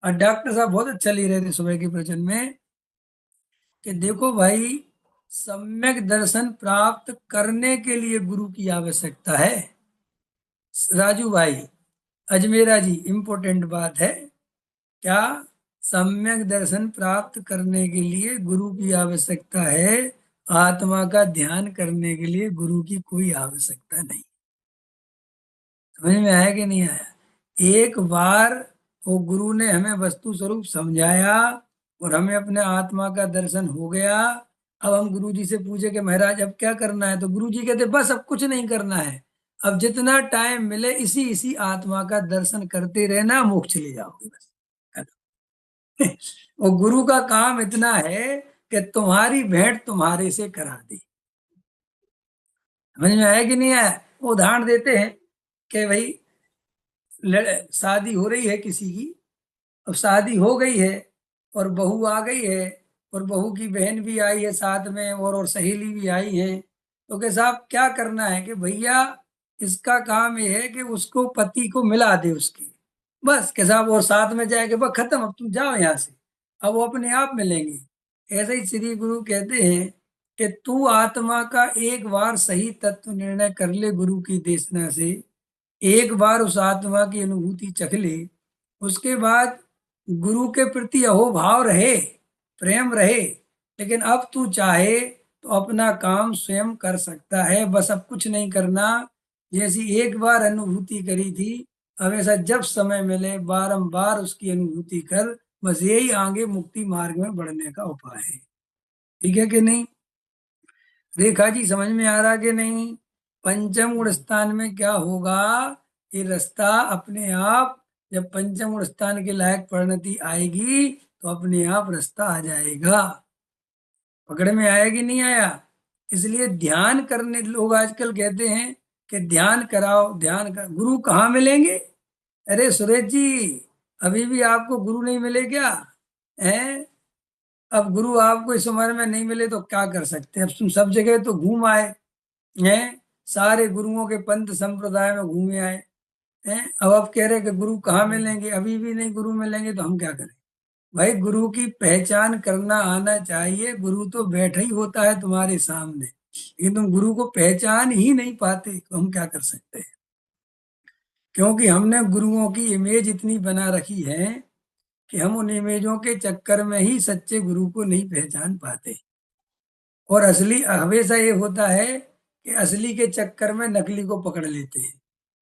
और डॉक्टर साहब बहुत अच्छा ले रहे थे सुबह के प्रवचन में कि देखो भाई, सम्यक दर्शन प्राप्त करने के लिए गुरु की आवश्यकता है। राजू भाई, अजमेरा जी, इंपॉर्टेंट बात है क्या? सम्यक दर्शन प्राप्त करने के लिए गुरु की आवश्यकता है। आत्मा का ध्यान करने के लिए गुरु की कोई आवश्यकता नहीं। समझ में आया कि नहीं आया? एक बार वो गुरु ने हमें वस्तु स्वरूप समझाया और हमें अपने आत्मा का दर्शन हो गया। अब हम गुरु जी से पूछे कि महाराज अब क्या करना है, तो गुरु जी कहते बस अब कुछ नहीं करना है। अब जितना टाइम मिले इसी इसी आत्मा का दर्शन करते रहना, मोक्ष चले जाओगे बस। वो गुरु का काम इतना है कि तुम्हारी भेंट तुम्हारे से करा दे। समझ में आया कि नहीं आया? वो उदाहरण देते हैं कि भाई शादी हो रही है किसी की। अब शादी हो गई है और बहू आ गई है और बहू की बहन भी आई है साथ में, और सहेली भी आई है। तो के साहब क्या करना है कि भैया इसका काम ये है कि उसको पति को मिला दे उसके, बस के साहब, और साथ में जाएगा बस खत्म, अब तुम जाओ यहाँ से, अब वो अपने आप मिलेंगे। ऐसे ही श्री गुरु कहते हैं कि तू आत्मा का एक बार सही तत्व निर्णय कर ले गुरु की देशना से, एक बार उस आत्मा की अनुभूति चख ले, उसके बाद गुरु के प्रति अहोभाव रहे, प्रेम रहे। लेकिन अब तू चाहे तो अपना काम स्वयं कर सकता है, बस अब कुछ नहीं करना। जैसी एक बार अनुभूति करी थी, अब ऐसा जब समय मिले बारंबार उसकी अनुभूति कर, बस यही आगे मुक्ति मार्ग में बढ़ने का उपाय है। ठीक है कि नहीं? रेखा जी, समझ में आ रहा कि नहीं? पंचम गुण स्थान में क्या होगा? ये रास्ता अपने आप, जब पंचम गुण स्थान के लायक परिणति आएगी तो अपने आप रास्ता आ जाएगा। पकड़ में आया कि नहीं आया? इसलिए ध्यान करने, लोग आजकल कहते हैं कि ध्यान कराओ, ध्यान कर, गुरु कहाँ मिलेंगे? अरे सुरेश जी, अभी भी आपको गुरु नहीं मिले क्या? हैं? अब गुरु आपको इस उम्र में नहीं मिले तो क्या कर सकते? अब तुम सब जगह तो घूम आए हैं, सारे गुरुओं के पंथ संप्रदाय में घूमे आए हैं, अब आप कह रहे कि गुरु कहाँ मिलेंगे? अभी भी नहीं गुरु मिलेंगे तो हम क्या करें? भाई गुरु की पहचान करना आना चाहिए। गुरु तो बैठा ही होता है तुम्हारे सामने, लेकिन तुम गुरु को पहचान ही नहीं पाते तो हम क्या कर सकते हैं? क्योंकि हमने गुरुओं की इमेज इतनी बना रखी है कि हम उन इमेजों के चक्कर में ही सच्चे गुरु को नहीं पहचान पाते। और असली हमेशा ये होता है कि असली के चक्कर में नकली को पकड़ लेते हैं।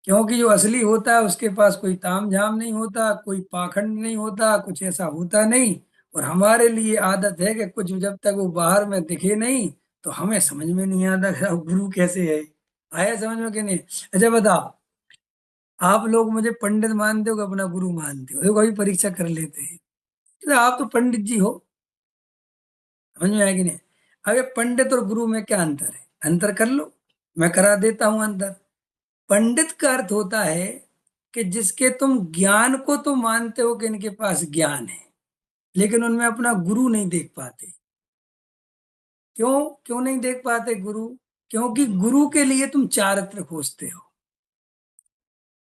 क्योंकि जो असली होता है उसके पास कोई ताम झाम नहीं होता, कोई पाखंड नहीं होता, कुछ ऐसा होता नहीं। और हमारे लिए आदत है कि कुछ जब तक वो बाहर में दिखे नहीं तो हमें समझ में नहीं आता कि अब गुरु कैसे है। आया समझ में कि नहीं? अच्छा बताओ, आप लोग मुझे पंडित मानते हो कि अपना गुरु मानते हो? देखो अभी परीक्षा कर लेते हैं। तो आप तो पंडित जी हो, समझ में आया कि नहीं? अरे पंडित और गुरु में क्या अंतर है? अंतर कर लो, मैं करा देता हूं अंतर। पंडित का अर्थ होता है कि जिसके तुम ज्ञान को तो मानते हो कि इनके पास ज्ञान है, लेकिन उनमें अपना गुरु नहीं देख पाते। क्यों? क्यों नहीं देख पाते गुरु? क्योंकि गुरु के लिए तुम चारित्र खोजते हो।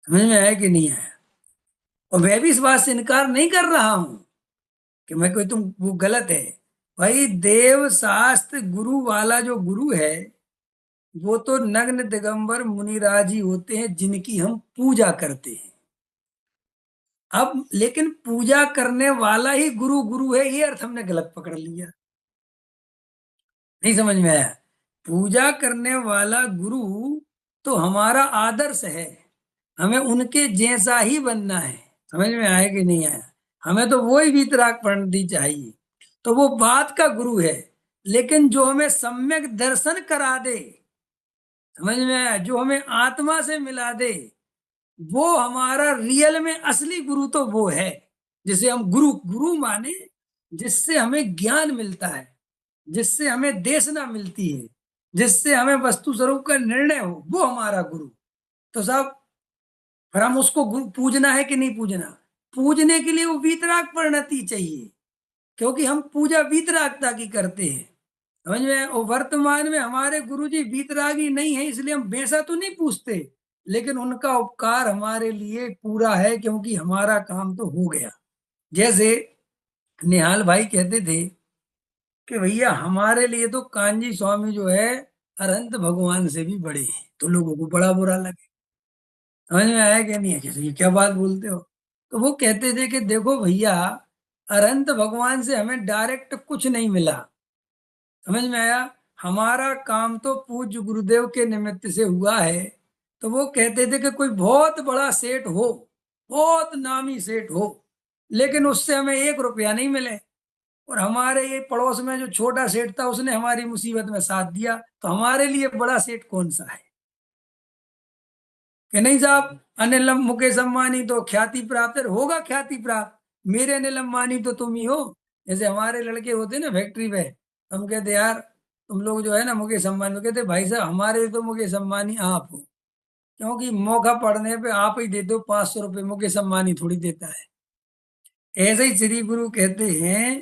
समझ में आया कि नहीं आया? और मैं भी इस बात से इनकार नहीं कर रहा हूं कि मैं कोई तुम वो गलत है। भाई देव शास्त्र गुरु वाला जो गुरु है वो तो नग्न दिगंबर मुनिराज ही होते हैं जिनकी हम पूजा करते हैं। अब लेकिन पूजा करने वाला ही गुरु गुरु है, ये अर्थ हमने गलत पकड़ लिया। नहीं समझ में आया? पूजा करने वाला गुरु तो हमारा आदर्श है, हमें उनके जैसा ही बनना है। समझ में आया कि नहीं आया? हमें तो वो ही वीतराग पंडित चाहिए, तो वो बात का गुरु है। लेकिन जो हमें सम्यक दर्शन करा दे, समझ में आया, जो हमें आत्मा से मिला दे, वो हमारा रियल में असली गुरु तो वो है जिसे हम गुरु गुरु माने, जिससे हमें ज्ञान मिलता है, जिससे हमें देशना मिलती है, जिससे हमें वस्तु स्वरूप का निर्णय हो, वो हमारा गुरु। तो साहब फिर हम उसको पूजना है कि नहीं पूजना? पूजने के लिए वो वीतराग परिणति चाहिए, क्योंकि हम पूजा वीतरागता की करते हैं। समझ में? और वर्तमान में हमारे गुरुजी वीतरागी नहीं है, इसलिए हम वैसा तो नहीं पूछते, लेकिन उनका उपकार हमारे लिए पूरा है क्योंकि हमारा काम तो हो गया। जैसे निहाल भाई कहते थे कि भैया हमारे लिए तो कांजी स्वामी जो है अनंत भगवान से भी बड़े हैं, तो लोगों को बड़ा बुरा लगे। समझ में आया कि नहीं है? कि ये क्या बात बोलते हो? तो वो कहते थे कि देखो भैया, अनंत भगवान से हमें डायरेक्ट कुछ नहीं मिला। समझ में आया? हमारा काम तो पूज्य गुरुदेव के निमित्त से हुआ है। तो वो कहते थे कि कोई बहुत बड़ा सेठ हो, बहुत नामी सेठ हो, लेकिन उससे हमें 1 रुपया नहीं मिले, और हमारे ये पड़ोस में जो छोटा सेठ था उसने हमारी मुसीबत में साथ दिया, तो हमारे लिए बड़ा सेठ कौन सा है? कि नहीं साहब, अनिल मुकेश अंबानी तो ख्याति प्राप्त है, होगा ख्याति प्राप्त, मेरे अनिल अंबानी तो तुम ही हो। जैसे हमारे लड़के होते ना फैक्ट्री पे, हम कहते यार तुम लोग जो है ना मुकेश अंबानी, तो कहते भाई साहब हमारे तो मुकेश अंबानी आप हो, क्योंकि मौका पड़ने पे आप ही दे दो 500 रुपये, मुकेश अंबानी थोड़ी देता है। ऐसे ही श्री गुरु कहते हैं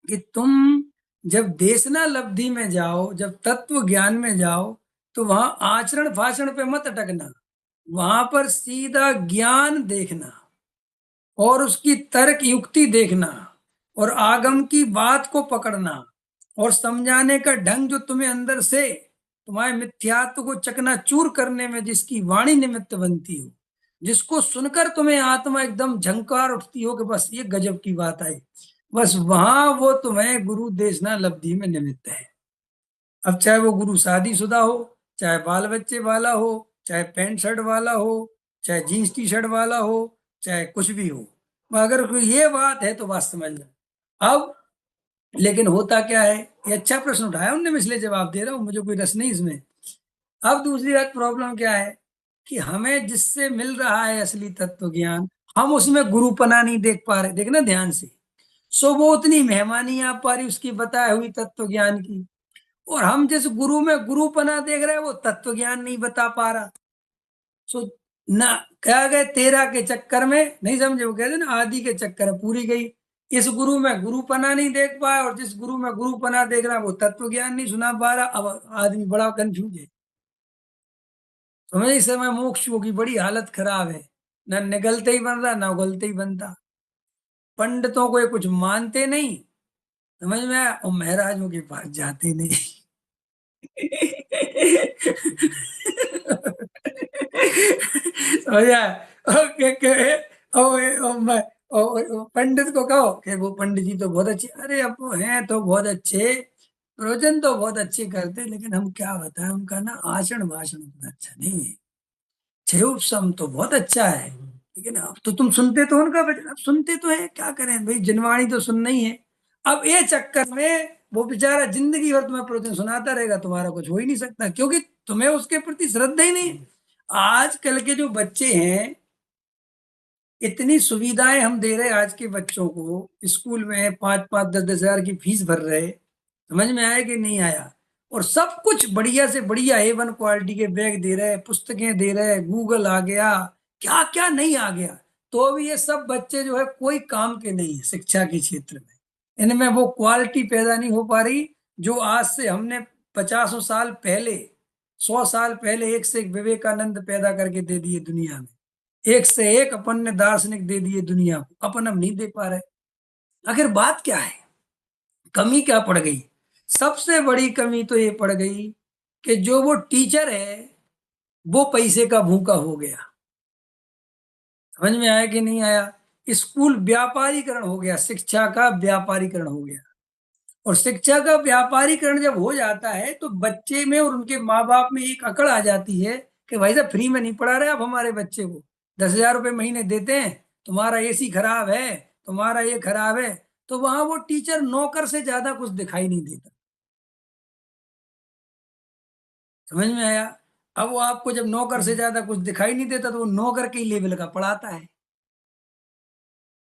कि तुम जब देशना लब्धि में जाओ, जब तत्व ज्ञान में जाओ, तो वहां आचरण भाषण पे मत अटकना, वहां पर सीधा ज्ञान देखना और उसकी तर्क युक्ति देखना और आगम की बात को पकड़ना और समझाने का ढंग जो तुम्हें अंदर से तुम्हारे मिथ्यात्व को चकनाचूर करने में जिसकी वाणी निमित्त बनती हो, जिसको सुनकर तुम्हें आत्मा एकदम झंकार उठती हो कि बस ये गजब की बात आई, बस वहां वो तुम्हें गुरु देशना लब्धि में निमित्त है। अब चाहे वो गुरु शादीशुदा हो, चाहे बाल बच्चे वाला हो, चाहे पैंट शर्ट वाला हो, चाहे जीन्स टी शर्ट वाला हो, चाहे कुछ भी हो, अगर कोई ये बात है तो बात समझ लो। अब लेकिन होता क्या है, ये अच्छा प्रश्न उठाया उनने, मैं इसलिए जवाब दे रहा हूं, मुझे कोई रस नहीं इसमें। अब दूसरी बात प्रॉब्लम क्या है कि हमें जिससे मिल रहा है असली तत्व ज्ञान, हम उसमें गुरुपना नहीं देख पा रहे, देखना ध्यान से। सो वो उतनी महिमा नहीं आ पा रही उसकी बताई हुई तत्व ज्ञान की, और हम जिस गुरु में गुरुपना देख रहे हैं वो तत्व ज्ञान नहीं बता पा रहा। सो ना, क्या गए तेरा के चक्कर में, नहीं समझे, वो कहते ना आदि के चक्कर में पूरी गई। इस गुरु में गुरुपना नहीं देख पाया, और जिस गुरु में गुरुपना देख रहा है वो तत्व ज्ञान नहीं सुना पा रहा। अब आदमी बड़ा कंफ्यूज है। समझ, इस समय मोक्षों की बड़ी हालत खराब है, ना निगलते ही बन रहा ना उगलते ही बनता। पंडितों को ये कुछ मानते नहीं, समझ में आया, और महाराजों के पास जाते नहीं। समझ आया? ओके पंडित को कहो कि वो पंडित जी तो बहुत अच्छे, अरे अब वो हैं तो बहुत अच्छे, प्रवचन तो बहुत अच्छे करते, लेकिन हम क्या बताएं उनका ना आचरण भाषण उतना अच्छा नहीं है। छेव सम तो बहुत अच्छा है, लेकिन अब तो तुम सुनते तो उनका वचन, अब सुनते तो है, क्या करें भाई, जनवाणी तो सुनना ही है। अब ये चक्कर में वो बेचारा जिंदगी भर तुम्हें प्रवचन सुनाता रहेगा, तुम्हारा कुछ हो ही नहीं सकता, क्योंकि तुम्हें उसके प्रति श्रद्धा ही नहीं है। आजकल के जो बच्चे हैं, इतनी सुविधाएं हम दे रहे हैं आज के बच्चों को, स्कूल में 5-5 10-10 हजार की फीस भर रहे, समझ में आया कि नहीं आया? और सब कुछ बढ़िया से बढ़िया A1 क्वालिटी के बैग दे रहे हैं, पुस्तकें दे रहे हैं, गूगल आ गया, क्या क्या नहीं आ गया। तो भी ये सब बच्चे जो है कोई काम के नहीं है शिक्षा के क्षेत्र में, इनमें वो क्वालिटी पैदा नहीं हो पा रही जो आज से हमने 50 साल पहले, 100 साल पहले एक से एक विवेकानंद पैदा करके दे दिए दुनिया में, एक से एक अपन ने दार्शनिक दे दिए दुनिया को, अपन हम नहीं दे पा रहे। आखिर बात क्या है, कमी क्या पड़ गई? सबसे बड़ी कमी तो ये पड़ गई कि जो वो टीचर है वो पैसे का भूखा हो गया। समझ में आया कि नहीं आया? स्कूल व्यापारीकरण हो गया, शिक्षा का व्यापारीकरण हो गया। और शिक्षा का व्यापारीकरण जब हो जाता है तो बच्चे में और उनके माँ बाप में एक अकड़ आ जाती है कि भाई साहब फ्री में नहीं पढ़ा रहे आप हमारे बच्चे को, 10,000 रुपये महीने देते हैं, तुम्हारा एसी खराब है, तुम्हारा ये खराब है। तो वहां वो टीचर नौकर से ज्यादा कुछ दिखाई नहीं देता। समझ में आया? अब वो आपको जब नौकर से ज्यादा कुछ दिखाई नहीं देता तो वो नौकर के लेवल का पढ़ाता है।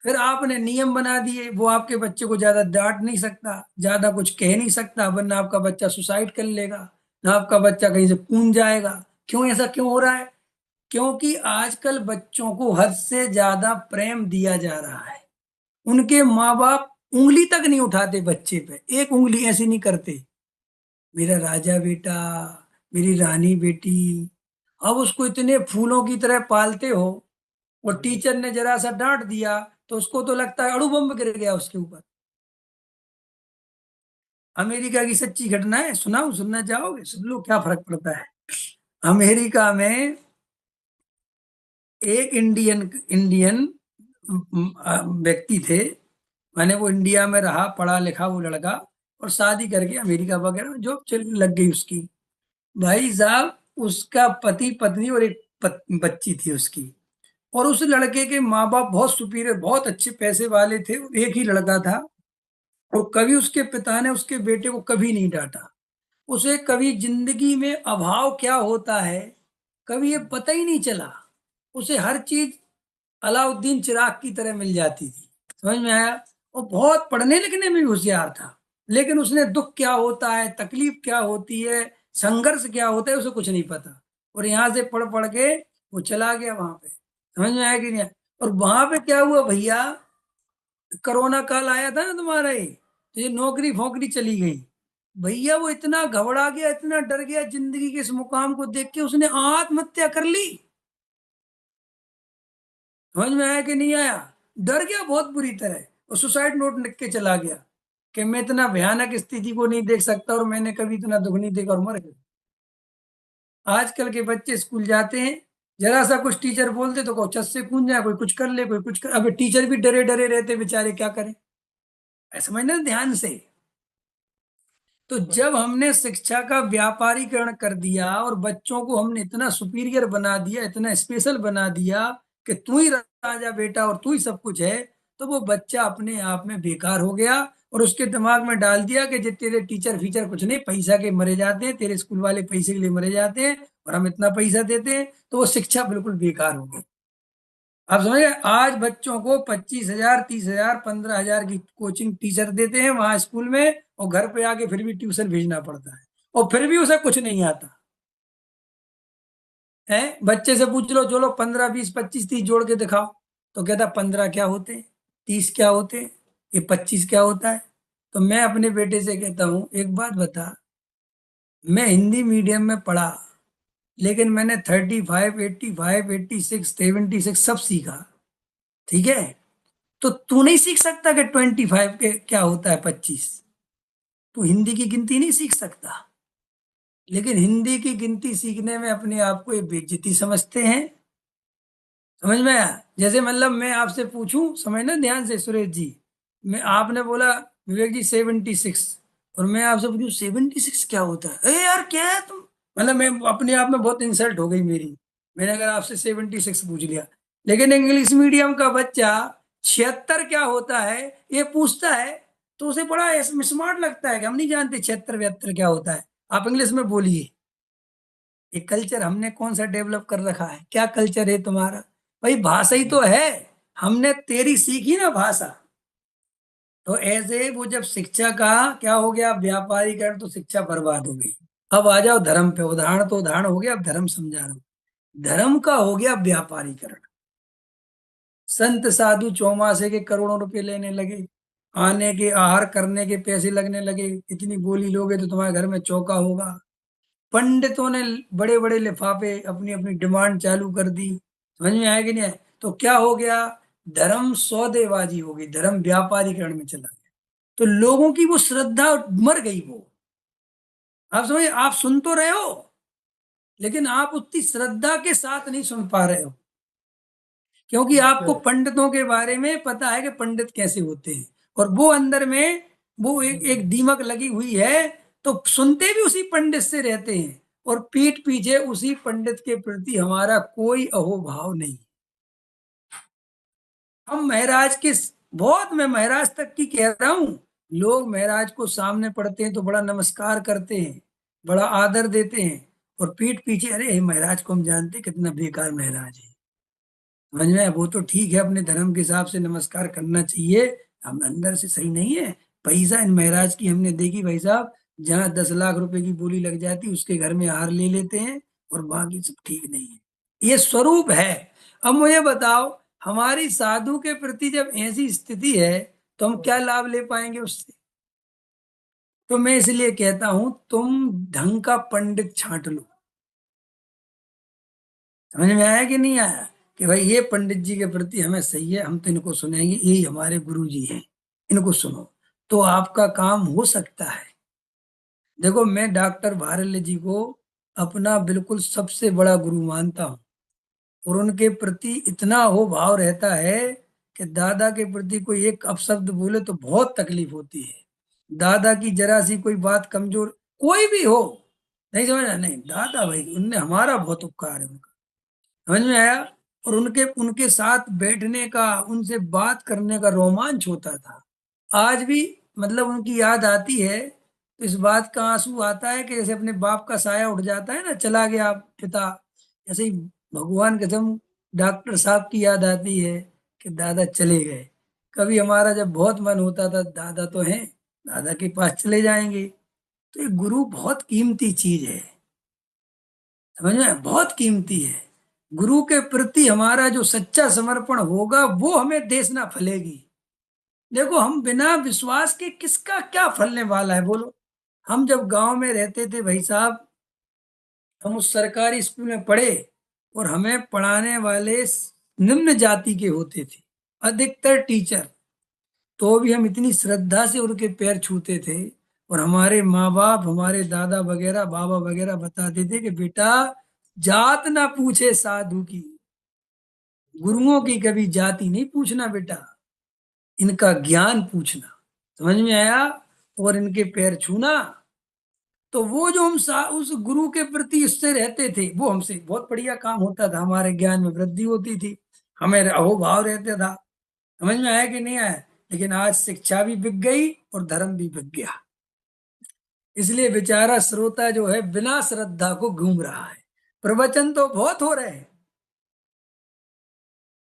फिर आपने नियम बना दिए, वो आपके बच्चे को ज्यादा डांट नहीं सकता, ज्यादा कुछ कह नहीं सकता, वरना आपका बच्चा सुसाइड कर लेगा, ना आपका बच्चा कहीं से कूद जाएगा। क्यों, ऐसा क्यों हो रहा है? क्योंकि आजकल बच्चों को हद से ज्यादा प्रेम दिया जा रहा है। उनके माँ बाप उंगली तक नहीं उठाते बच्चे पे, एक उंगली ऐसी नहीं करते, मेरा राजा बेटा, मेरी रानी बेटी। अब उसको इतने फूलों की तरह पालते हो, और टीचर ने जरा सा डांट दिया तो उसको तो लगता है अणु बम गिर गया उसके ऊपर। अमेरिका की सच्ची घटना है, सुनाऊं, सुनना चाहोगे? सुन लो क्या फर्क पड़ता है। अमेरिका में एक इंडियन इंडियन व्यक्ति थे, माने वो इंडिया में रहा, पढ़ा लिखा वो लड़का, और शादी करके अमेरिका वगैरह में जॉब चल लग गई उसकी। भाई साहब, उसका पति पत्नी और एक बच्ची थी उसकी। और उस लड़के के माँ बाप बहुत सुपीरियर, बहुत अच्छे पैसे वाले थे, और एक ही लड़का था। और कभी उसके पिता ने उसके बेटे को कभी नहीं डांटा। उसे कभी जिंदगी में अभाव क्या होता है कभी ये पता ही नहीं चला। उसे हर चीज अलाउद्दीन चिराग की तरह मिल जाती थी। समझ में आया? वो बहुत पढ़ने लिखने में भी होशियार था, लेकिन उसने दुख क्या होता है, तकलीफ क्या होती है, संघर्ष क्या होता है, उसे कुछ नहीं पता। और यहाँ से पढ़ पढ़ के वो चला गया वहां पे। समझ में आया कि नहीं? और वहां पे क्या हुआ भैया, कोरोना काल आया था ना तुम्हारा, ये तो ये नौकरी फोकरी चली गई। भैया वो इतना घबरा गया, इतना डर गया जिंदगी के इस मुकाम को देख के, उसने आत्महत्या कर ली। समझ में आया कि नहीं आया? डर गया बहुत बुरी तरह, और सुसाइड नोट लिख के चला गया कि मैं इतना भयानक स्थिति को नहीं देख सकता, और मैंने कभी इतना दुख नहीं देखा, और मर गया। आजकल के बच्चे स्कूल जाते हैं, जरा सा कुछ टीचर बोलते तो को छत से कूद जाए, कोई कुछ कर ले, कोई कुछ कर। अब टीचर भी डरे डरे रहते बेचारे, क्या करें? समझना ध्यान से। तो जब हमने शिक्षा का व्यापारीकरण कर दिया और बच्चों को हमने इतना सुपीरियर बना दिया, इतना स्पेशल बना दिया कि तू ही राजा बेटा और तू ही सब कुछ है, तो वो बच्चा अपने आप में बेकार हो गया। और उसके दिमाग में डाल दिया कि जो तेरे टीचर फीचर कुछ नहीं, पैसा के मरे जाते हैं, तेरे स्कूल वाले पैसे के लिए मरे जाते हैं, और हम इतना पैसा देते हैं, तो वो शिक्षा बिल्कुल बेकार हो गई। आप समझे? आज बच्चों को 25,000, 30,000, 15,000 की कोचिंग टीचर देते हैं वहां स्कूल में, और घर पे आके फिर भी ट्यूशन भेजना पड़ता है, और फिर भी उसे कुछ नहीं आता है। बच्चे से पूछ लो, चलो 15, 20, 25, 30 जोड़ के दिखाओ, तो कहता 15 क्या होते हैं, 30 क्या होते हैं, ये 25 क्या होता है। तो मैं अपने बेटे से कहता हूँ, एक बात बता, मैं हिंदी मीडियम में पढ़ा, लेकिन मैंने 35, 85, 86, 76 सब सीखा, ठीक है? तो तू नहीं सीख सकता कि 25 के क्या होता है 25? तू हिंदी की गिनती नहीं सीख सकता, लेकिन हिंदी की गिनती सीखने में अपने आप को एक बेइज्जती समझते हैं। समझ में आया? जैसे मतलब मैं आपसे पूछूं, समझना ध्यान से सुरेश जी, मैं आपने बोला विवेक जी 76, और मैं आपसे पूछूं 76 क्या होता है, अरे यार क्या है तुम, मतलब मैं अपने आप में बहुत इंसल्ट हो गई मेरी, मैंने अगर आपसे 76 पूछ लिया। लेकिन इंग्लिश मीडियम का बच्चा 76 क्या होता है ये पूछता है, तो उसे बड़ा स्मार्ट लगता है कि हम नहीं जानते 76 72 क्या होता है, आप इंग्लिश में बोलिए। ये कल्चर हमने कौन सा डेवलप कर रखा है? क्या कल्चर है तुम्हारा? भाई भाषा ही तो है, हमने तेरी सीखी ना भाषा। तो ऐसे वो जब शिक्षा का क्या हो गया व्यापारीकरण, तो शिक्षा बर्बाद हो गई। अब आ जाओ धर्म पे, उदाहरण तो उदाहरण हो गया, अब धर्म समझा रहा हूं। धर्म का हो गया व्यापारीकरण। संत साधु चौमासे के करोड़ों रुपए लेने लगे, आने के आहार करने के पैसे लगने लगे, इतनी गोली लोगे तो तुम्हारे घर में चौका होगा। पंडितों ने बड़े बड़े लिफाफे अपनी अपनी डिमांड चालू कर दी। समझ में आया कि नहीं आया? तो क्या हो गया, धर्म सौदेबाजी हो गई, धर्म व्यापारीकरण में चला गया। तो लोगों की वो श्रद्धा मर गई वो। आप समझे? आप सुन तो रहे हो, लेकिन आप उतनी श्रद्धा के साथ नहीं सुन पा रहे हो, क्योंकि आपको पंडितों के बारे में पता है कि पंडित कैसे होते हैं, और वो अंदर में वो एक दीमक लगी हुई है। तो सुनते भी उसी पंडित से रहते हैं, और पीठ पीछे उसी पंडित के प्रति हमारा कोई अहोभाव नहीं। हम महाराज के बहुत, मैं महाराज तक की कह रहा हूं, लोग महाराज को सामने पढ़ते हैं तो बड़ा नमस्कार करते हैं, बड़ा आदर देते हैं, और पीठ पीछे अरे महाराज को हम जानते कितना बेकार महाराज है। समझ में? वो तो ठीक है, अपने धर्म के हिसाब से नमस्कार करना चाहिए, हम अंदर से सही नहीं है। पैसा इन महाराज की हमने देखी भाई साहब, जहाँ 10 लाख रुपए की बोली लग जाती उसके घर में हार ले लेते हैं, और बाकी सब ठीक नहीं है। ये स्वरूप है। अब मुझे बताओ, हमारी साधु के प्रति जब ऐसी स्थिति है, तो हम क्या लाभ ले पाएंगे उससे? तो मैं इसलिए कहता हूं, तुम ढंग का पंडित छांट लो। समझ में आया कि नहीं आया? कि भाई ये पंडित जी के प्रति हमें सही है, हम तो इनको सुनेंगे, यही हमारे गुरु जी हैं, इनको सुनो, तो आपका काम हो सकता है। देखो, मैं डॉक्टर भारल्य जी को अपना बिल्कुल सबसे बड़ा गुरु मानता हूँ, और उनके प्रति इतना हो भाव रहता है कि दादा के प्रति कोई एक अपशब्द बोले तो बहुत तकलीफ होती है। दादा की जरा सी कोई बात कमजोर, कोई भी हो, नहीं समझना, नहीं दादा भाई उनने हमारा बहुत उपकार है उनका, समझ में आया। और उनके उनके साथ बैठने का, उनसे बात करने का रोमांच होता था। आज भी मतलब उनकी याद आती है तो इस बात का आंसू आता है कि जैसे अपने बाप का साया उठ जाता है ना, चला गया पिता, ऐसे ही भगवान कसम डॉक्टर साहब की याद आती है कि दादा चले गए। कभी हमारा जब बहुत मन होता था, दादा तो हैं, दादा के पास चले जाएंगे। तो ये गुरु बहुत कीमती चीज है, समझ में, बहुत कीमती है। गुरु के प्रति हमारा जो सच्चा समर्पण होगा वो हमें देश ना फलेगी। देखो, हम बिना विश्वास के किसका क्या फलने वाला है बोलो। हम जब गांव में रहते थे भाई साहब, हम उस सरकारी स्कूल में पढ़े, और हमें पढ़ाने वाले निम्न जाति के होते थे, अधिकतर टीचर। तो भी हम इतनी श्रद्धा से उनके पैर छूते थे, और हमारे माँ बाप, हमारे दादा वगैरह, बाबा वगैरह बताते थे कि बेटा, जात ना पूछे साधु की, गुरुओं की कभी जाति नहीं पूछना बेटा, इनका ज्ञान पूछना। समझ में आया। और इनके पैर छूना। तो वो जो हम उस गुरु के प्रति इससे रहते थे, वो हमसे बहुत बढ़िया काम होता था, हमारे ज्ञान में वृद्धि होती थी, हमें अहोभाव रहता था। समझ में आया कि नहीं आया। लेकिन आज शिक्षा भी बिक गई और धर्म भी बिक गया, इसलिए बेचारा श्रोता जो है बिना श्रद्धा को घूम रहा है। प्रवचन तो बहुत हो रहे हैं,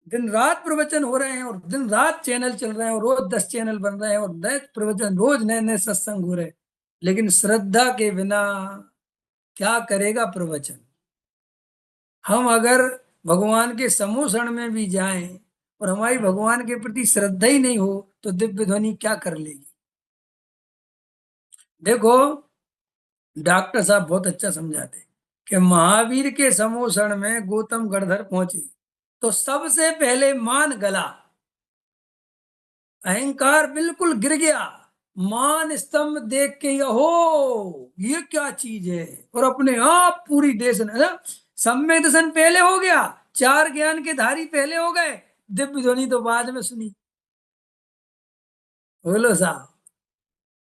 दिन रात प्रवचन हो रहे हैं, और दिन रात चैनल चल रहे हैं, और रोज 10 चैनल बन रहे हैं, और नए प्रवचन रोज नए नए सत्संग हो रहे हैं। लेकिन श्रद्धा के बिना क्या करेगा प्रवचन। हम अगर भगवान के समूह में भी जाएं और हमारी भगवान के प्रति श्रद्धा ही नहीं हो तो दिव्य ध्वनि क्या कर लेगी। देखो, डॉक्टर साहब बहुत अच्छा समझाते कि महावीर के समोषण में गौतम गणधर पहुंचे तो सबसे पहले मान गला, अहंकार बिल्कुल गिर गया, मान स्तंभ देख के हो ये क्या चीज है, और अपने आप पूरी देश सम्यक दर्शन पहले हो गया, चार ज्ञान के धारी पहले हो गए, दिव्य ध्वनि तो बाद में सुनी। बोलो साहब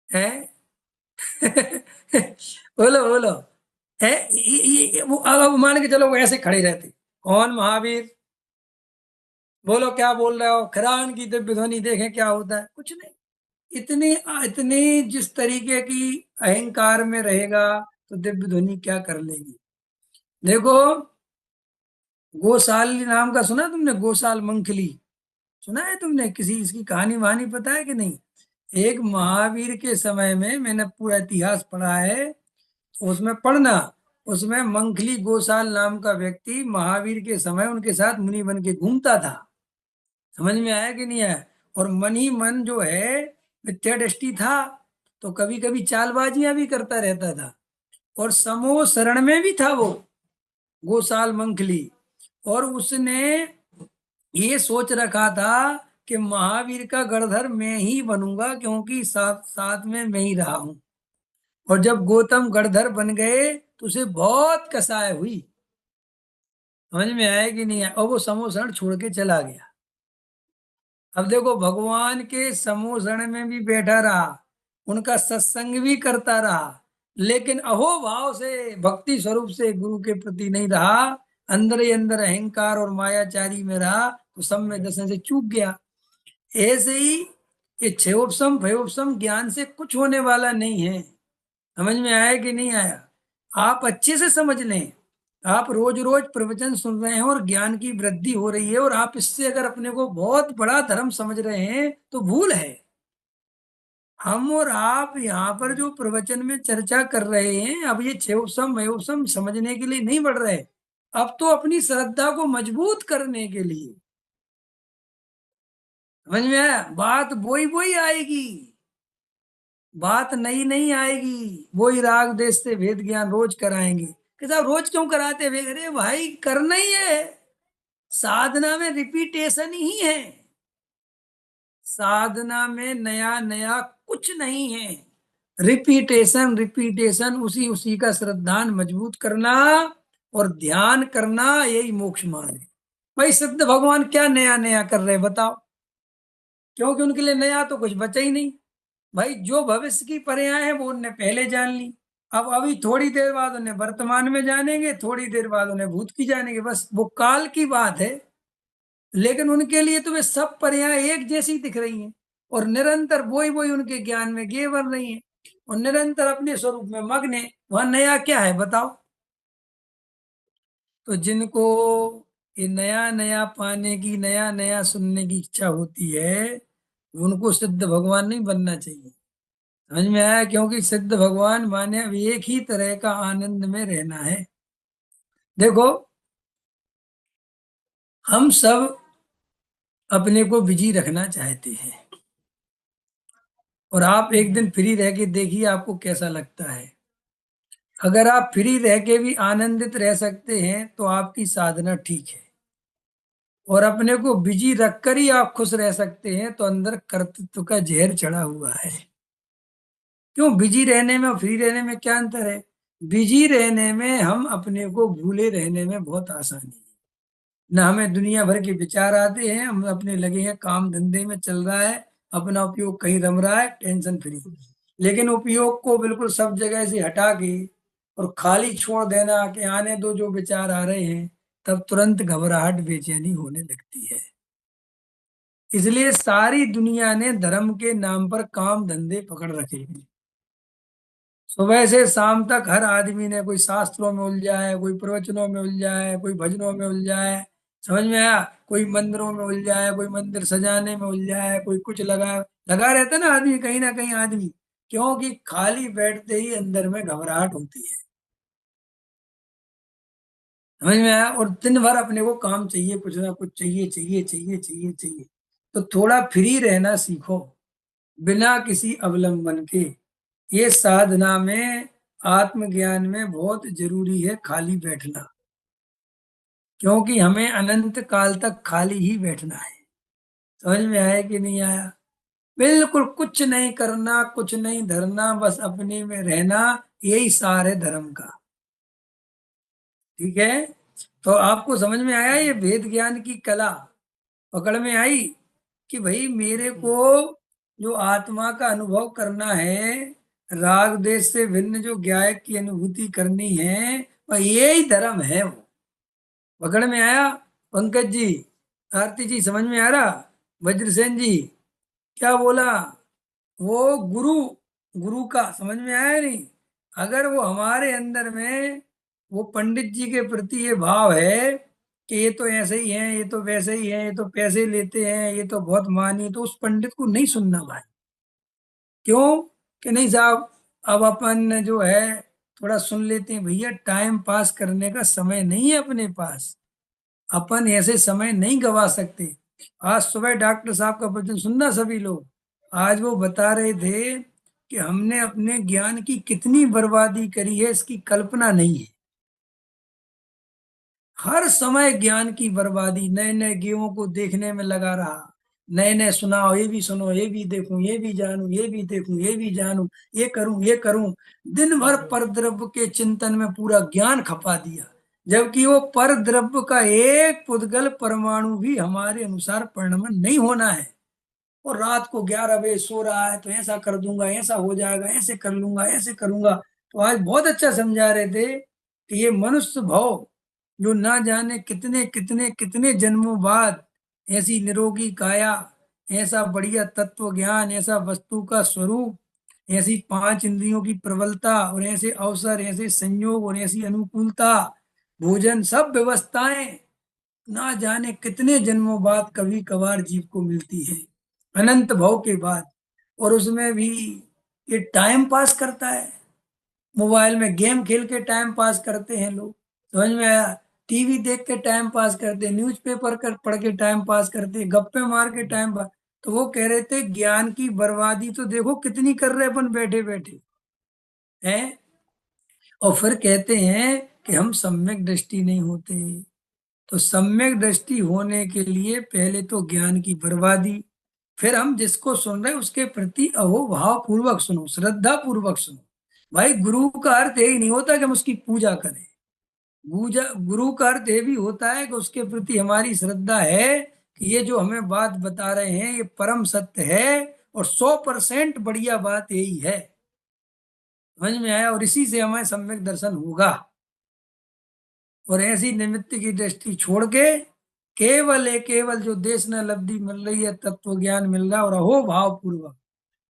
है। बोलो बोलो है। वो अब मान के चलो वो ऐसे खड़े रहते, कौन महावीर, बोलो क्या बोल रहे हो, खरान की दिव्य ध्वनि देखें क्या होता है, कुछ नहीं। इतनी इतनी जिस तरीके की अहंकार में रहेगा तो दिव्य ध्वनि क्या कर लेगी। देखो, गोसाल नाम का सुना तुमने, गोसाल मंखली सुना है तुमने, किसी इसकी कहानी वहानी पता है कि नहीं। एक महावीर के समय में, मैंने पूरा इतिहास पढ़ा है, उसमें पढ़ना, उसमें मंखली गोसाल नाम का व्यक्ति महावीर के समय उनके साथ मुनि बन के घूमता था। समझ में आया कि नहीं आया। और मन ही मन जो है मिथ्या दृष्टि था, तो कभी कभी चालबाजियां भी करता रहता था, और समूह शरण में भी था वो गोसाल मंखली। और उसने ये सोच रखा था कि महावीर का गणधर मैं ही बनूंगा, क्योंकि साथ साथ में मैं ही रहा हूं। और जब गौतम गणधर बन गए तो उसे बहुत कसाय हुई। समझ में आया कि नहीं आया। और वो समूह शरण छोड़ के चला गया। अब देखो, भगवान के समूह शरण में भी बैठा रहा, उनका सत्संग भी करता रहा, लेकिन अहोभाव से, भक्ति स्वरूप से गुरु के प्रति नहीं रहा, अंदर ही अंदर अहंकार और मायाचारी में रहा, तो सब में दर्शन से चूक गया। ऐसे ही ये क्षयोपम भयोपम ज्ञान से कुछ होने वाला नहीं है। समझ में आया कि नहीं आया। आप अच्छे से समझ लें, आप रोज रोज प्रवचन सुन रहे हैं और ज्ञान की वृद्धि हो रही है, और आप इससे अगर अपने को बहुत बड़ा धर्म समझ रहे हैं तो भूल है। हम और आप यहाँ पर जो प्रवचन में चर्चा कर रहे हैं, अब ये क्षयोपम वयोपम समझने के लिए नहीं बढ़ रहे, अब तो अपनी श्रद्धा को मजबूत करने के लिए। समझ में आया। बात वही वही आएगी, बात नई नहीं आएगी। वही राग देश से भेद ज्ञान रोज कराएंगे कि साहब रोज क्यों कराते भेद, अरे भाई करना ही है। साधना में रिपीटेशन ही है, साधना में नया नया कुछ नहीं है। रिपीटेशन रिपीटेशन, उसी उसी का श्रद्धान मजबूत करना और ध्यान करना, यही मोक्ष मार्ग है। भाई सिद्ध भगवान क्या नया नया कर रहे बताओ, क्योंकि उनके लिए नया तो कुछ बचा ही नहीं। भाई जो भविष्य की पर्याय है वो उनने पहले जान ली, अब अभी थोड़ी देर बाद उन्हें वर्तमान में जानेंगे, थोड़ी देर बाद उन्हें भूत की जानेंगे, बस वो काल की बात है। लेकिन उनके लिए तो वे सब पर्याय एक जैसी दिख रही हैं, और निरंतर वही वही उनके ज्ञान में गे बन रही हैं, और निरंतर अपने स्वरूप में मग्न है। वह नया क्या है बताओ। तो जिनको ये नया नया पाने की, नया नया सुनने की इच्छा होती है, उनको सिद्ध भगवान नहीं बनना चाहिए। समझ में आया, क्योंकि सिद्ध भगवान माने अब एक ही तरह का आनंद में रहना है। देखो, हम सब अपने को बिजी रखना चाहते हैं, और आप एक दिन फ्री रह के देखिए आपको कैसा लगता है। अगर आप फ्री रह के भी आनंदित रह सकते हैं तो आपकी साधना ठीक है, और अपने को बिजी रखकर ही आप खुश रह सकते हैं तो अंदर कर्तृत्व का जहर चढ़ा हुआ है। क्यों, बिजी रहने में और फ्री रहने में क्या अंतर है? बिजी रहने में हम अपने को भूले रहने में बहुत आसानी है, ना हमें दुनिया भर के विचार आते हैं, हम अपने लगे हैं काम धंधे में, चल रहा है, अपना उपयोग कहीं रम रहा है, टेंशन फ्री। लेकिन उपयोग को बिल्कुल सब जगह से हटा के और खाली छोड़ देना कि आने दो जो विचार आ रहे हैं, तब तुरंत घबराहट बेचैनी होने लगती है। इसलिए सारी दुनिया ने धर्म के नाम पर काम धंधे पकड़ रखे हैं। सुबह से शाम तक हर आदमी ने कोई शास्त्रों में उलझा है, कोई प्रवचनों में उलझा है, कोई भजनों में उलझा है। समझ में आया? कोई मंदिरों में उलझा है, कोई मंदिर सजाने में उलझा है, कोई कुछ लगा रहता है ना आदमी, कहीं ना कहीं आदमी, क्योंकि खाली बैठते ही अंदर में घबराहट होती है। समझ में आया? और दिन भर अपने को काम चाहिए, कुछ ना कुछ चाहिए चाहिए चाहिए चाहिए चाहिए। तो थोड़ा फ्री रहना सीखो, बिना किसी अवलंबन के। ये साधना में, आत्मज्ञान में बहुत जरूरी है खाली बैठना, क्योंकि हमें अनंत काल तक खाली ही बैठना है। समझ में आया कि नहीं आया? बिल्कुल कुछ नहीं करना, कुछ नहीं धरना, बस अपने में रहना, यही सार है धर्म का। ठीक है, तो आपको समझ में आया ये वेद ज्ञान की कला पकड़ में आई, कि भाई मेरे को जो आत्मा का अनुभव करना है, राग देश से भिन्न जो गायक की अनुभूति करनी है, वह यही धर्म है। वो पकड़ में आया? पंकज जी, आरती जी, समझ में आ रहा? वज्रसेन जी क्या बोला? वो गुरु, गुरु का समझ में आया नहीं? अगर वो हमारे अंदर में, वो पंडित जी के प्रति ये भाव है कि ये तो ऐसे ही है, ये तो वैसे ही है, ये तो पैसे लेते हैं, ये तो बहुत मानी, तो उस पंडित को नहीं सुनना भाई। क्यों? कि नहीं साहब, अब अपन जो है थोड़ा सुन लेते हैं, भैया टाइम पास करने का समय नहीं है अपने पास, अपन ऐसे समय नहीं गवा सकते। आज सुबह डॉक्टर साहब का वचन सुनना सभी लोग, आज वो बता रहे थे कि हमने अपने ज्ञान की कितनी बर्बादी करी है, इसकी कल्पना नहीं है। हर समय ज्ञान की बर्बादी, नए नए गेमों को देखने में लगा रहा, नए नए सुनाओ, ये भी सुनो, ये भी देखूं, ये भी जानूं, ये भी देखूं, ये भी जानूं, ये करूं, ये करूं। दिन भर पर द्रव्य के चिंतन में पूरा ज्ञान खपा दिया, जबकि वो पर द्रव्य का एक पुद्गल परमाणु भी हमारे अनुसार परिणमन नहीं होना है। और रात को 11 बजे सो रहा है, तो ऐसा कर दूंगा, ऐसा हो जाएगा, ऐसे कर लूंगा, ऐसे करूंगा। तो आज बहुत अच्छा समझा रहे थे कि ये मनुष्य भाव, जो ना जाने कितने कितने कितने जन्मों बाद ऐसी निरोगी काया, ऐसा बढ़िया तत्व ज्ञान, ऐसा वस्तु का स्वरूप, ऐसी 5 इंद्रियों की प्रबलता, और ऐसे अवसर, ऐसे संयोग, और ऐसी अनुकूलता, भोजन सब व्यवस्थाएं, ना जाने कितने जन्मों बाद कभी कभार जीव को मिलती है, अनंत भव के बाद। और उसमें भी ये टाइम पास करता है, मोबाइल में गेम खेल के टाइम पास करते हैं लोग। समझ में आया? टीवी देख के टाइम पास करते, न्यूज़पेपर कर पढ़ के टाइम पास करते, गप्पे मार के टाइम पास। तो वो कह रहे थे ज्ञान की बर्बादी तो देखो कितनी कर रहे अपन बैठे बैठे हैं। और फिर कहते हैं कि हम सम्यक दृष्टि नहीं होते, तो सम्यक दृष्टि होने के लिए पहले तो ज्ञान की बर्बादी, फिर हम जिसको सुन रहे हैं उसके प्रति अहोभाव पूर्वक सुनो, श्रद्धा पूर्वक सुनो। भाई गुरु का अर्थ यही नहीं होता कि हम उसकी पूजा करें। पूजा, गुरु का अर्थ ये भी होता है कि उसके प्रति हमारी श्रद्धा है कि ये जो हमें बात बता रहे हैं ये परम सत्य है और 100% बढ़िया बात यही है। समझ में आया? और इसी से हमें सम्यक दर्शन होगा। और ऐसी निमित्त की दृष्टि छोड़ के केवल जो देश न लब्धि मिल रही है, तत्व ज्ञान मिल रहा है और अहो भाव पूर्वक,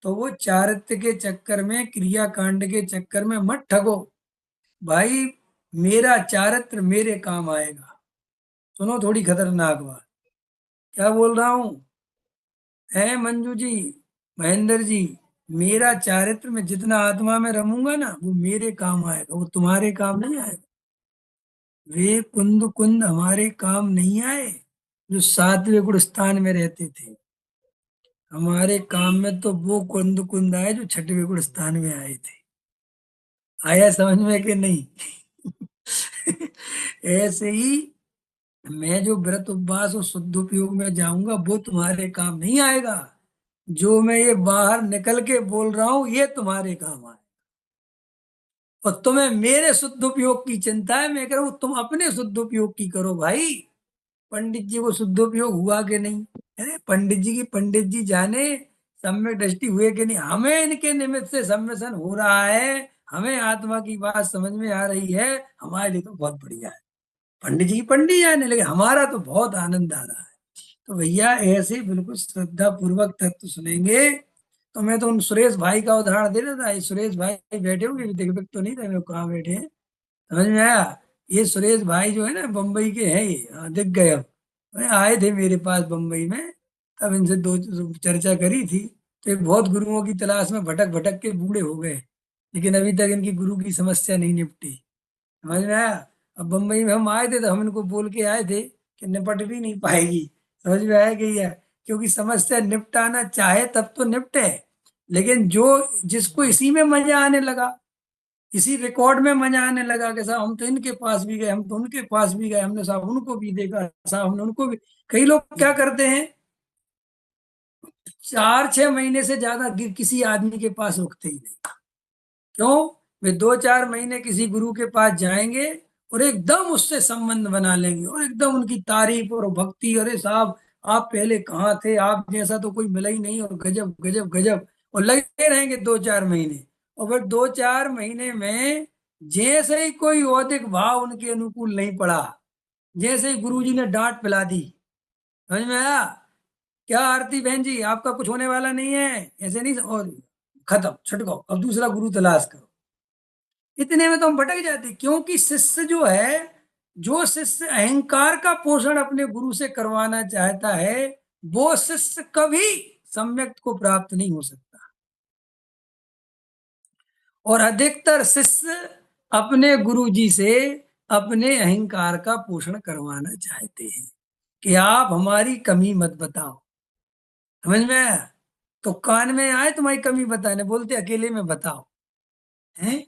तो वो चारित्र के चक्कर में, क्रिया कांड के चक्कर में मत ठगो। भाई मेरा चारित्र मेरे काम आएगा। सुनो थोड़ी खतरनाक बात, क्या बोल रहा हूं? है मंजू जी, महेंद्र जी, मेरा चारित्र में जितना आत्मा में रमूंगा ना वो मेरे काम आएगा, वो तुम्हारे काम नहीं आएगा। वे कुंद कुंद हमारे काम नहीं आए जो सातवें गुण स्थान में रहते थे। हमारे काम में तो वो कुंद कुंद आए जो छठवें गुण स्थान में आए थे। आया समझ में कि नहीं? ऐसे ही मैं जो व्रत उपवास और शुद्ध उपयोग में जाऊंगा वो तुम्हारे काम नहीं आएगा। जो मैं ये बाहर निकल के बोल रहा हूं ये तुम्हारे काम आए। और तुम्हें मेरे शुद्ध उपयोग की चिंता है, मैं कह रहा हूं तुम अपने शुद्ध उपयोग की करो भाई। पंडित जी को शुद्ध उपयोग हुआ कि नहीं? अरे पंडित जी की पंडित जी जाने सम्यक दृष्टि हुए कि नहीं। हमें इनके निमित्त से सम्मिशन हो रहा है, हमें आत्मा की बात समझ में आ रही है, हमारे लिए तो बहुत बढ़िया है। पंडित जी की पंडित जाने लगे, हमारा तो बहुत आनंद आ रहा है। तो भैया ऐसे बिल्कुल श्रद्धा पूर्वक तत्व सुनेंगे। तो मैं तो उन सुरेश भाई का उदाहरण दे रहा था, ये सुरेश भाई बैठे होंगे, दिख दिख तो नहीं रहे मेरे को कहाँ बैठे हैं। समझ में आया? ये सुरेश भाई जो है ना बम्बई के हैं, ये दिख गए अब। आए थे मेरे पास बम्बई में, तब इनसे दो चर्चा करी थी। तो ये बहुत गुरुओं की तलाश में भटक भटक के बूढ़े हो गए, लेकिन अभी तक इनकी गुरु की समस्या नहीं निपटी। समझ में आया? अब बम्बई में हम आए थे तो हम इनको बोल के आए थे कि निपट भी नहीं पाएगी। समझ में आया कि, क्योंकि समस्या निपटाना चाहे तब तो निपटे, लेकिन जो जिसको इसी में मजा आने लगा, इसी रिकॉर्ड में मजा आने लगा कि साहब हम तो इनके पास भी गए, हम तो उनके पास भी गए, हमने साहब उनको भी देखा, साहब हमने उनको भी। कई लोग क्या करते हैं, 4-6 महीने से ज्यादा किसी आदमी के पास रुकते ही नहीं। क्यों? वे 2-4 महीने किसी गुरु के पास जाएंगे और एकदम उससे संबंध बना लेंगे और एकदम उनकी तारीफ और भक्ति, अरे साहब आप पहले कहाँ थे, आप जैसा तो कोई मिला ही नहीं, और गजब गजब गजब, और लगे रहेंगे 2-4 महीने। और फिर 2-4 महीने में जैसे ही कोई औदिक भाव उनके अनुकूल नहीं पड़ा, जैसे ही गुरु जी ने डांट पिला दी, समझ में आया? क्या आरती बहन जी, आपका कुछ होने वाला नहीं है, ऐसे नहीं, और खत्म, छटकाओ, अब दूसरा गुरु तलाश करो। इतने में तो हम भटक जाते, क्योंकि शिष्य जो है, जो शिष्य अहंकार का पोषण अपने गुरु से करवाना चाहता है, वो शिष्य कभी सम्यक को प्राप्त नहीं हो सकता। और अधिकतर शिष्य अपने गुरु जी से अपने अहंकार का पोषण करवाना चाहते हैं कि आप हमारी कमी मत बताओ। समझ में आया? तो कान में आए तुम्हारी कमी बताने, बोलते अकेले में बताओ। हैं?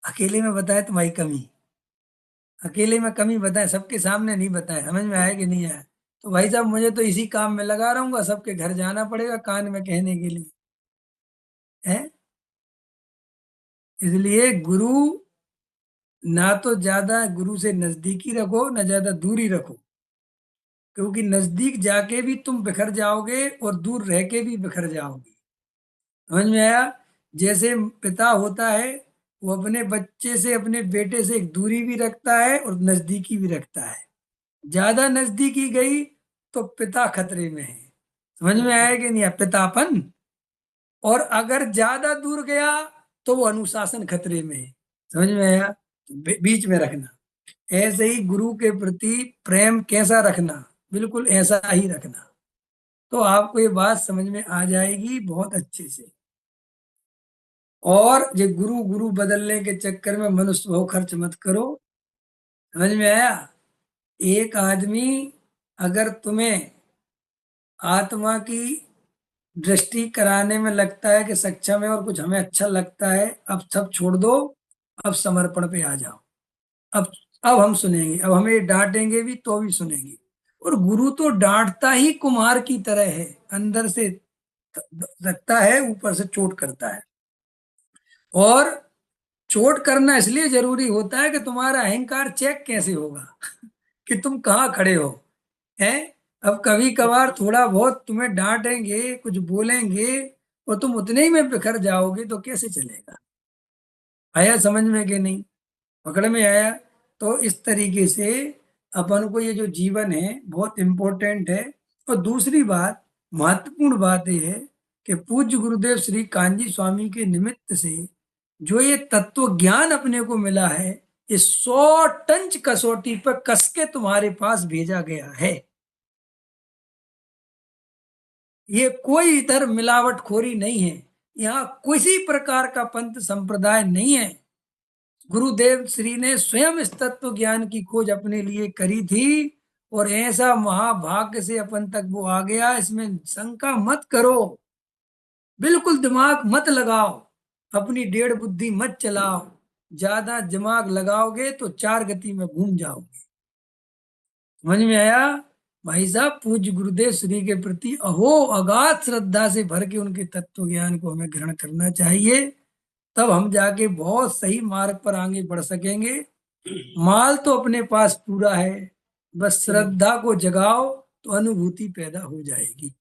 अकेले में बताए तुम्हारी कमी, अकेले में कमी बताए, सबके सामने नहीं बताए। समझ में आया कि नहीं आया? तो भाई साहब मुझे तो इसी काम में लगा रहूंगा, सबके घर जाना पड़ेगा कान में कहने के लिए। है? इसलिए गुरु ना तो ज्यादा गुरु से नजदीकी रखो ना ज्यादा दूरी रखो, क्योंकि नजदीक जाके भी तुम बिखर जाओगे और दूर रह के भी बिखर जाओगे। समझ में आया? जैसे पिता होता है, वो अपने बच्चे से, अपने बेटे से एक दूरी भी रखता है और नजदीकी भी रखता है। ज्यादा नजदीकी गई तो पिता खतरे में है। समझ में आया कि नहीं है? पितापन। और अगर ज्यादा दूर गया तो वो अनुशासन खतरे में है। समझ में आया? तो बीच में रखना। ऐसे ही गुरु के प्रति प्रेम कैसा रखना, बिल्कुल ऐसा ही रखना। तो आपको ये बात समझ में आ जाएगी बहुत अच्छे से। और ये गुरु गुरु बदलने के चक्कर में मनुष्य भाव खर्च मत करो। समझ में आया? एक आदमी अगर तुम्हें आत्मा की दृष्टि कराने में लगता है कि सक्षम है और कुछ हमें अच्छा लगता है, अब सब छोड़ दो, अब समर्पण पे आ जाओ। अब अब हम सुनेंगे, अब हमें डांटेंगे भी तो भी सुनेंगे। और गुरु तो डांटता ही कुम्हार की तरह है, अंदर से रखता है, ऊपर से चोट करता है। और चोट करना इसलिए जरूरी होता है कि तुम्हारा अहंकार चेक कैसे होगा कि तुम कहाँ खड़े हो, हैं। अब कभी कभार थोड़ा बहुत तुम्हें डांटेंगे, कुछ बोलेंगे, और तुम उतने ही में बिखर जाओगे तो कैसे चलेगा। आया समझ में कि नहीं, पकड़ में आया। तो इस तरीके से अपन को ये जो जीवन है बहुत इम्पोर्टेंट है। और दूसरी बात, महत्वपूर्ण बात यह है कि पूज्य गुरुदेव श्री कांजी स्वामी के निमित्त से जो ये तत्व ज्ञान अपने को मिला है, ये 100 टंच कसौटी पर कस के तुम्हारे पास भेजा गया है। ये कोई इधर मिलावटखोरी नहीं है, यहाँ किसी प्रकार का पंथ संप्रदाय नहीं है। गुरुदेव श्री ने स्वयं इस तत्व ज्ञान की खोज अपने लिए करी थी, और ऐसा महाभाग्य से अपन तक वो आ गया, इसमें शंका मत करो। बिल्कुल दिमाग मत लगाओ, अपनी डेढ़ बुद्धि मत चलाओ। ज्यादा दिमाग लगाओगे तो चार गति में घूम जाओगे। समझ में आया। भाई साहब, पूज्य गुरुदेव श्री के प्रति अहो अगाध श्रद्धा से भर के उनके तत्व ज्ञान को हमें ग्रहण करना चाहिए। तब हम जाके बहुत सही मार्ग पर आगे बढ़ सकेंगे। माल तो अपने पास पूरा है, बस श्रद्धा को जगाओ तो अनुभूति पैदा हो जाएगी।